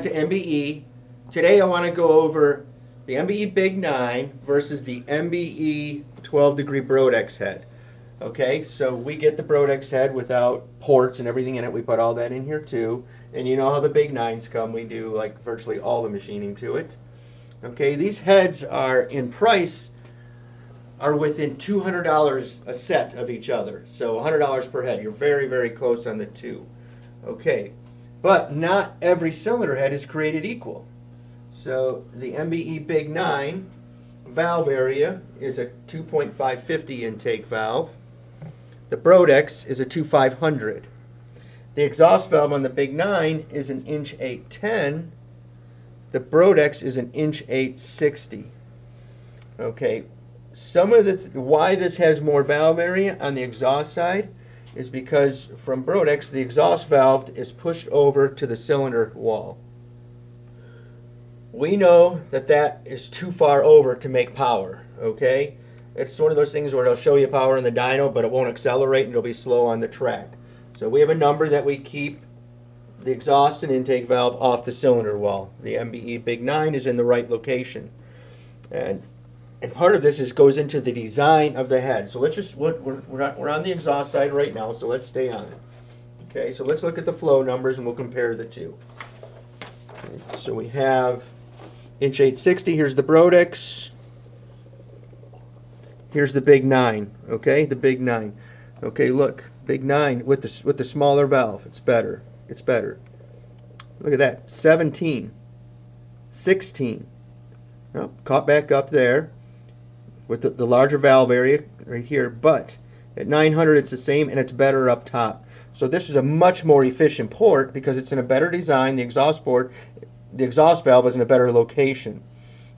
to MBE. Today I want to go over the MBE Big 9 versus the MBE 12 degree BRODIX head. Okay, so we get the BRODIX head without ports and everything in it. We put all that in here too. And you know how the Big 9s come. We do like virtually all the machining to it. Okay, these heads are in price are within $200 a set of each other. So $100 per head. You're very, very close on the two. Okay, but not every cylinder head is created equal. So the MBE Big 9 valve area is a 2.550 intake valve. The BRODIX is a 2.500. The exhaust valve on the Big 9 is an 1.810. The BRODIX is an 1.860. Okay, some of the why this has more valve area on the exhaust side is because from BRODIX the exhaust valve is pushed over to the cylinder wall. We know that that is too far over to make power. Okay, it's one of those things where it'll show you power in the dyno, but it won't accelerate and it'll be slow on the track. So we have a number that we keep the exhaust and intake valve off the cylinder wall. The MBE Big 9 is in the right location, and part of this goes into the design of the head. So let's just we're on the exhaust side right now, so let's stay on it. Okay, so let's look at the flow numbers and we'll compare the two. Okay, so we have 1.860. Here's the BRODIX. Here's the Big 9. Okay, the Big 9. Okay, look, Big 9 with the smaller valve. It's better. It's better. Look at that. 17, 16. Oh, caught back up there with the larger valve area right here, but at 900 it's the same and it's better up top. So this is a much more efficient port because it's in a better design. The exhaust valve is in a better location.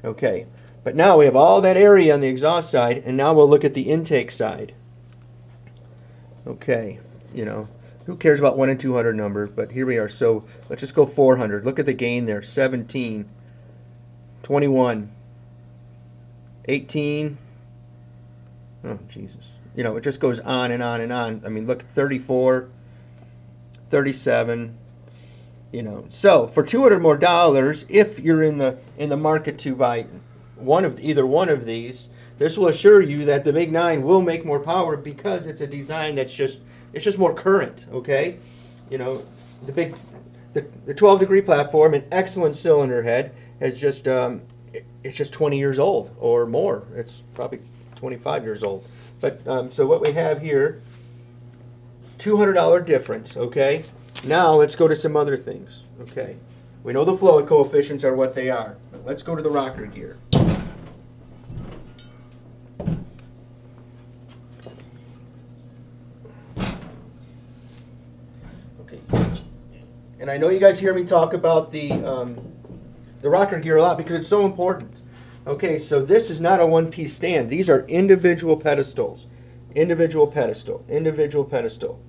Okay, but now we have all that area on the exhaust side, and now we'll look at the intake side. Okay, you know, who cares about 1 and 200 numbers, but here we are. So let's just go 400. Look at the gain there. 17, 21, 18. Oh, Jesus. You know, it just goes on and on and on. I mean, look, 34, 37. You know, so for $200 more, if you're in the market to buy either one of these, this will assure you that the Big 9 will make more power because it's a design that's just more current. Okay, you know, the 12 degree platform, an excellent cylinder head, has just it's just 20 years old or more. It's probably 25 years old. But so what we have here, $200 difference. Okay, now let's go to some other things. Okay, we know the flow coefficients are what they are. But let's go to the rocker gear. Okay, and I know you guys hear me talk about the rocker gear a lot because it's so important. Okay, so this is not a one-piece stand. These are individual pedestals. Individual pedestal. Individual pedestal.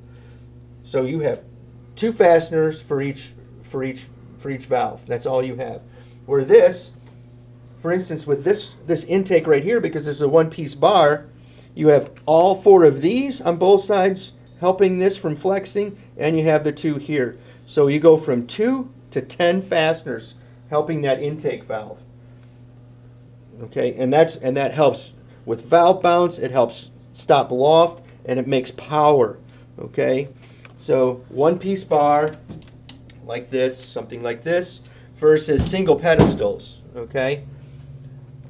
So you have 2 fasteners for each valve. That's all you have. Where this, for instance, with this intake right here, because this is a one-piece bar, you have all 4 of these on both sides helping this from flexing, and you have the 2 here. So you go from 2 to 10 fasteners helping that intake valve. Okay, and that helps with valve bounce. It helps stop loft, and it makes power. Okay, so one-piece bar like this, something like this, versus single pedestals. Okay,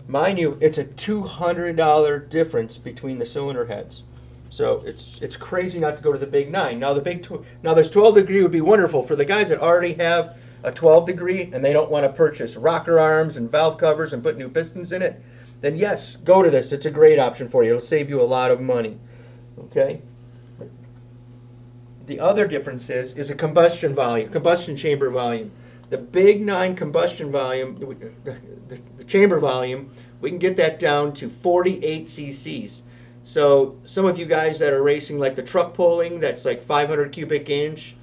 mind you, it's a $200 difference between the cylinder heads. So it's crazy not to go to the Big 9. Now this 12 degree would be wonderful for the guys that already have a 12 degree and they don't want to purchase rocker arms and valve covers and put new pistons in it. Then yes, go to this. It's a great option for you. It'll save you a lot of money. Okay. The other difference is a combustion chamber volume. The Big 9 combustion volume, the chamber volume, we can get that down to 48 cc's. So some of you guys that are racing like the truck pulling, that's like 500 cubic inch,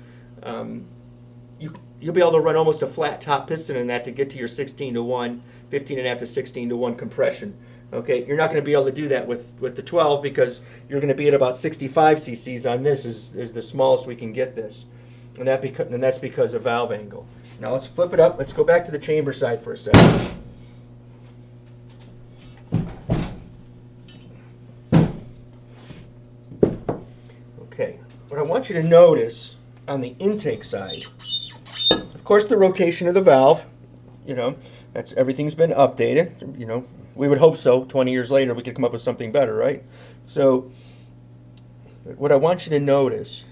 you'll be able to run almost a flat top piston in that to get to your 16:1, 15.5 to 16:1 compression. Okay, you're not going to be able to do that with the 12 because you're going to be at about 65 cc's on this is the smallest we can get this, and that's because of valve angle. Now let's flip it up. Let's go back to the chamber side for a second. Okay, what I want you to notice on the intake side, of course, the rotation of the valve, everything's been updated. We would hope so. 20 years later, we could come up with something better, right? So what I want you to notice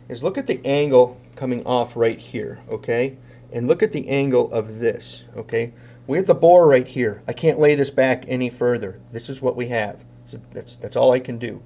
is look at the angle coming off right here, okay? And look at the angle of this, okay? We have the bore right here. I can't lay this back any further. This is what we have. So that's all I can do.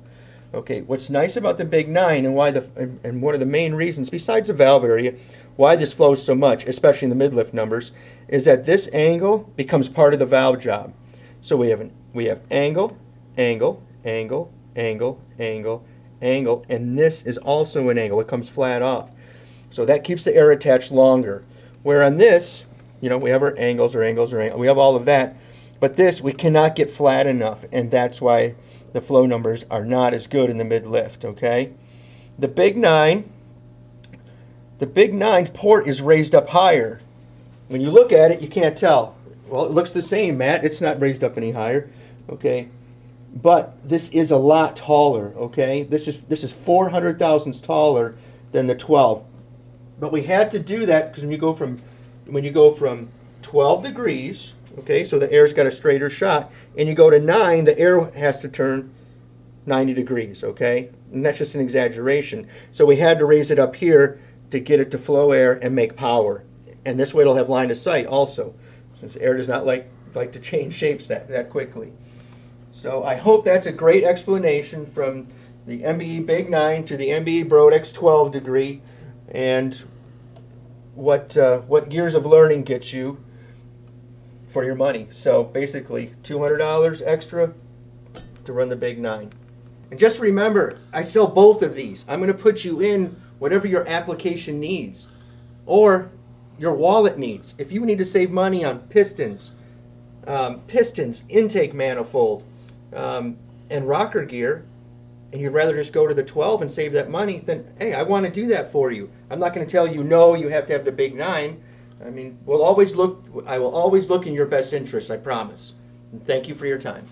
Okay, what's nice about the Big 9 and why and one of the main reasons, besides the valve area, why this flows so much, especially in the mid-lift numbers, is that this angle becomes part of the valve job. So we have angle, angle, angle, angle, angle, angle, and this is also an angle. It comes flat off. So that keeps the air attached longer. Where on this, we have our angles, we have all of that, but this we cannot get flat enough, and that's why the flow numbers are not as good in the mid-lift, okay? The Big 9 port is raised up higher. When you look at it, you can't tell. Well, it looks the same, Matt. It's not raised up any higher, okay? But this is a lot taller, okay? This is 400 thousandths taller than the 12. But we had to do that because when you go from 12 degrees, okay, so the air's got a straighter shot, and you go to 9, the air has to turn 90 degrees, okay? And that's just an exaggeration. So we had to raise it up here to get it to flow air and make power. And this way it'll have line of sight also, since air does not like to change shapes that quickly. So I hope that's a great explanation from the MBE Big 9 to the MBE BRODIX 12 degree, and what years of learning gets you for your money. So basically $200 extra to run the Big 9. And just remember, I sell both of these. I'm going to put you in whatever your application needs or your wallet needs. If you need to save money on pistons, intake manifold, and rocker gear, and you'd rather just go to the 12 and save that money, then hey, I want to do that for you. I'm not going to tell you no, you have to have the Big 9. I mean, I will always look in your best interest, I promise. And thank you for your time.